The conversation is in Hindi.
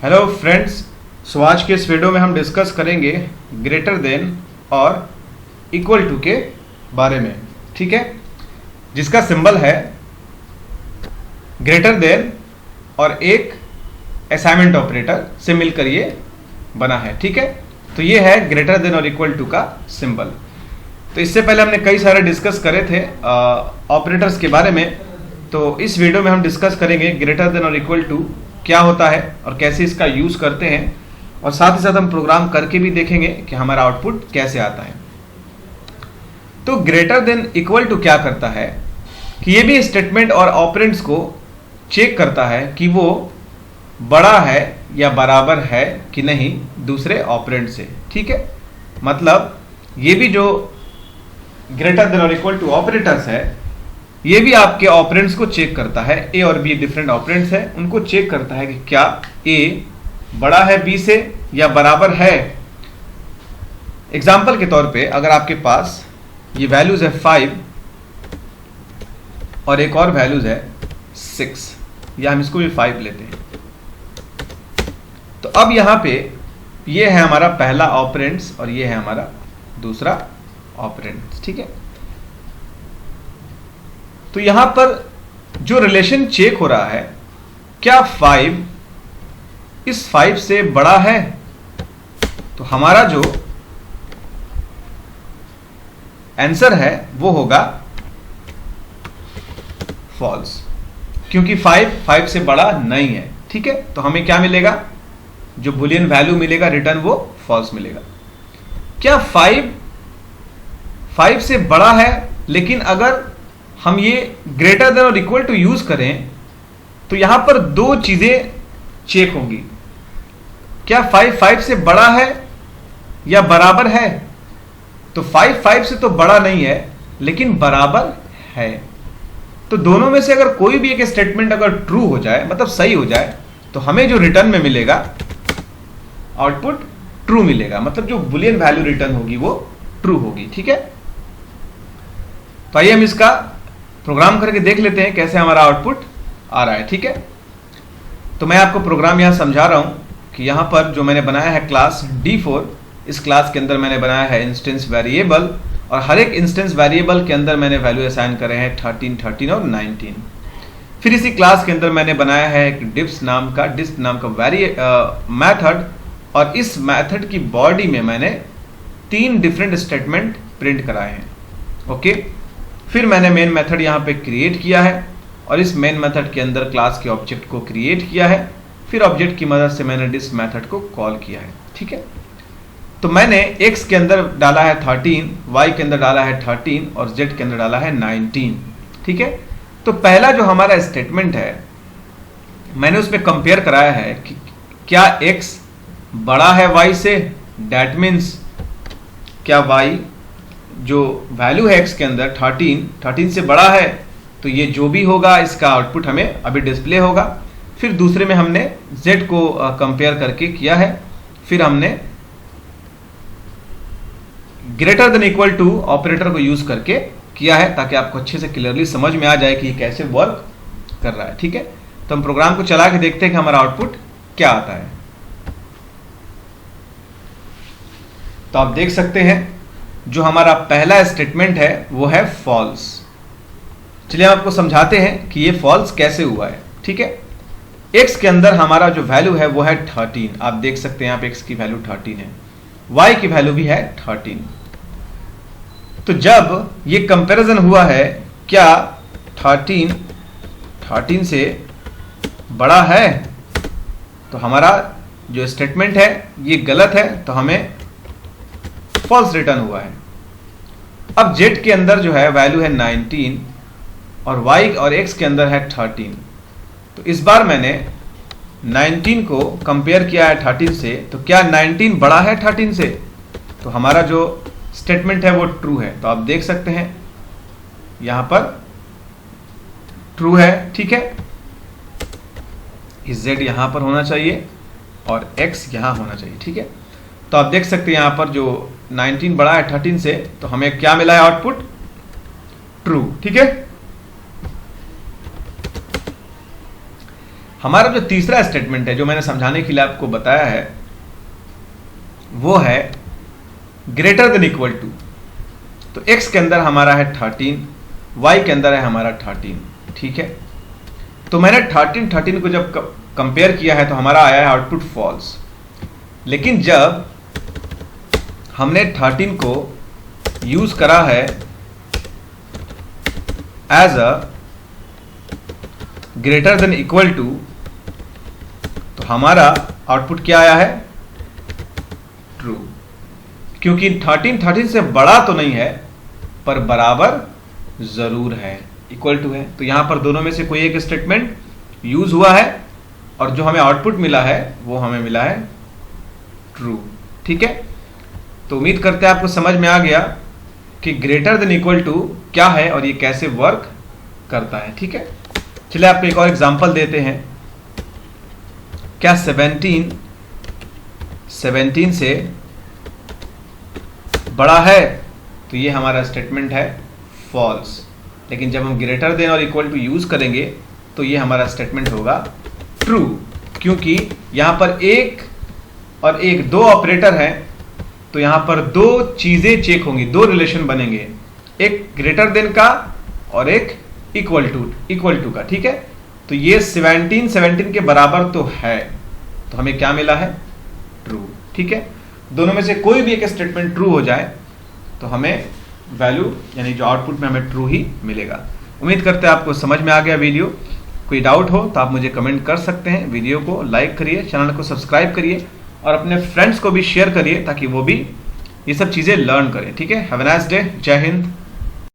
हेलो फ्रेंड्स, सो आज के इस वीडियो में हम डिस्कस करेंगे ग्रेटर देन और इक्वल टू के बारे में। ठीक है, जिसका सिंबल है ग्रेटर देन और एक असाइनमेंट ऑपरेटर से मिलकर ये बना है। ठीक है, तो ये है ग्रेटर देन और इक्वल टू का सिंबल। तो इससे पहले हमने कई सारे डिस्कस करे थे ऑपरेटर्स के बारे में। तो इस वीडियो में हम डिस्कस करेंगे ग्रेटर देन और इक्वल टू क्या होता है और कैसे इसका यूज करते हैं, और साथ ही साथ हम प्रोग्राम करके भी देखेंगे कि हमारा आउटपुट कैसे आता है। तो ग्रेटर देन इक्वल टू क्या करता है कि ये भी स्टेटमेंट और ऑपरेंड्स को चेक करता है कि वो बड़ा है या बराबर है कि नहीं दूसरे ऑपरेंड से। ठीक है, मतलब ये भी जो ग्रेटर देन और इक्वल टू ऑपरेटर्स है, ये भी आपके ऑपरेंड्स को चेक करता है। ए और बी डिफरेंट ऑपरेंड्स है, उनको चेक करता है कि क्या ए बड़ा है बी से या बराबर है। एग्जाम्पल के तौर पे अगर आपके पास ये वैल्यूज है 5 और एक और वैल्यूज है 6, या हम इसको भी 5 लेते हैं, तो अब यहां पे ये है हमारा पहला ऑपरेंड्स और ये है हमारा दूसरा ऑपरेंड्स। ठीक है, तो यहां पर जो रिलेशन चेक हो रहा है, क्या 5 इस 5 से बड़ा है, तो हमारा जो आंसर है वो होगा फॉल्स, क्योंकि 5 से बड़ा नहीं है। ठीक है, तो हमें क्या मिलेगा, जो बुलियन वैल्यू मिलेगा रिटर्न वो फॉल्स मिलेगा। क्या 5 से बड़ा है, लेकिन अगर हम ये ग्रेटर देन और इक्वल टू यूज करें तो यहां पर दो चीजें चेक होंगी। क्या 5 से बड़ा है या बराबर है, तो 5 से तो बड़ा नहीं है लेकिन बराबर है। तो दोनों में से अगर कोई भी एक स्टेटमेंट अगर ट्रू हो जाए, मतलब सही हो जाए, तो हमें जो रिटर्न में मिलेगा आउटपुट ट्रू मिलेगा, मतलब जो बुलियन वैल्यू रिटर्न होगी वो ट्रू होगी। ठीक है, तो आइए हम इसका प्रोग्राम करके देख लेते हैं कैसे हमारा आउटपुट आ रहा है। ठीक है, तो मैं आपको प्रोग्राम यहां समझा रहा हूं कि यहां पर जो मैंने बनाया है क्लास D4, इस क्लास के अंदर मैंने बनाया है इंस्टेंस वेरिएबल, और हर एक इंस्टेंस वेरिएबल के अंदर मैंने वैल्यू असाइन करे हैं 13, 13 और 19। फिर इसी क्लास के अंदर मैंने बनाया है एक डिस्प नाम का मैथड, और इस मैथड की बॉडी में मैंने 3 डिफरेंट स्टेटमेंट प्रिंट कराए हैं। ओके, फिर मैंने मेन मेथड यहाँ पे क्रिएट किया है, और इस मेन मेथड के अंदर क्लास के ऑब्जेक्ट को क्रिएट किया है। फिर ऑब्जेक्ट की मदद से मैंने डिस्प मेथड को कॉल किया है। ठीक है, तो मैंने x के अंदर डाला है 13, y के अंदर डाला है 13 और z के अंदर डाला है 19। ठीक है, तो पहला जो हमारा स्टेटमेंट है मैंने उसमें कंपेयर कराया है कि क्या x बड़ा है y से, डैट मीन्स क्या y जो वैल्यू है x के अंदर 13 से बड़ा है, तो ये जो भी होगा इसका आउटपुट हमें अभी डिस्प्ले होगा। फिर दूसरे में हमने z को कंपेयर करके किया है। फिर हमने greater than equal to operator को यूज करके किया है, ताकि आपको अच्छे से क्लियरली समझ में आ जाए कि ये कैसे वर्क कर रहा है। ठीक है, तो हम प्रोग्राम को चला के देखते हैं कि हमारा आउटपुट क्या आता है। तो आप देख सकते हैं जो हमारा पहला स्टेटमेंट है वो है फॉल्स। चलिए हम आपको समझाते हैं कि ये फॉल्स कैसे हुआ है। ठीक है, x के अंदर हमारा जो वैल्यू है वो है 13, आप देख सकते हैं यहाँ पे x की वैल्यू 13 है, y की वैल्यू भी है 13। तो जब ये कंपैरिजन हुआ है, क्या 13 से बड़ा है, तो हमारा जो स्टेटमेंट है ये गलत है, तो हमें फॉल्स रिटर्न हुआ है। अब z के अंदर जो है वैल्यू है 19 और y और x के अंदर है 13, तो इस बार मैंने 19 को कंपेयर किया है 13 से, तो क्या 19 बड़ा है 13 से, तो हमारा जो स्टेटमेंट है वो ट्रू है। तो आप देख सकते हैं यहां पर ट्रू है। ठीक है, z यहां पर होना चाहिए और x यहां होना चाहिए। ठीक है, तो आप देख सकते हैं यहां पर जो 19 बड़ा है 13 से, तो हमें क्या मिला है आउटपुट ट्रू। ठीक है, हमारा जो तीसरा स्टेटमेंट है जो मैंने समझाने के लिए आपको बताया है वो है ग्रेटर देन इक्वल टू। तो x के अंदर हमारा है 13, y के अंदर है हमारा 13, ठीक है। तो मैंने 13 को जब कंपेयर किया है तो हमारा आया है आउटपुट फॉल्स। लेकिन जब हमने 13 को यूज करा है as a greater than equal to, तो हमारा आउटपुट क्या आया है? ट्रू। क्योंकि 13 से बड़ा तो नहीं है पर बराबर जरूर है, इक्वल टू है। तो यहां पर दोनों में से कोई एक स्टेटमेंट यूज हुआ है और जो हमें आउटपुट मिला है वो हमें मिला है ट्रू, ठीक है। तो उम्मीद करते हैं आपको समझ में आ गया कि ग्रेटर देन इक्वल टू क्या है और ये कैसे वर्क करता है, ठीक है। चलिए आपको एक और एग्जांपल देते हैं। क्या 17 से बड़ा है? तो ये हमारा स्टेटमेंट है फॉल्स। लेकिन जब हम ग्रेटर देन और इक्वल टू यूज करेंगे तो ये हमारा स्टेटमेंट होगा ट्रू, क्योंकि यहां पर एक और एक दो ऑपरेटर हैं, तो यहां पर दो चीजें चेक होंगी, दो रिलेशन बनेंगे, एक ग्रेटर देन का और एक इक्वल टू का, ठीक है। तो ये 17 के बराबर तो है, तो हमें क्या मिला है? ट्रू, ठीक है। दोनों में से कोई भी एक स्टेटमेंट ट्रू हो जाए तो हमें वैल्यू यानी जो आउटपुट में हमें ट्रू ही मिलेगा। उम्मीद करते हैं आपको समझ में आ गया वीडियो। कोई डाउट हो तो आप मुझे कमेंट कर सकते हैं। वीडियो को लाइक करिए, चैनल को सब्सक्राइब करिए और अपने फ्रेंड्स को भी शेयर करिए ताकि वो भी ये सब चीज़ें लर्न करें, ठीक है। Have a nice day. जय हिंद।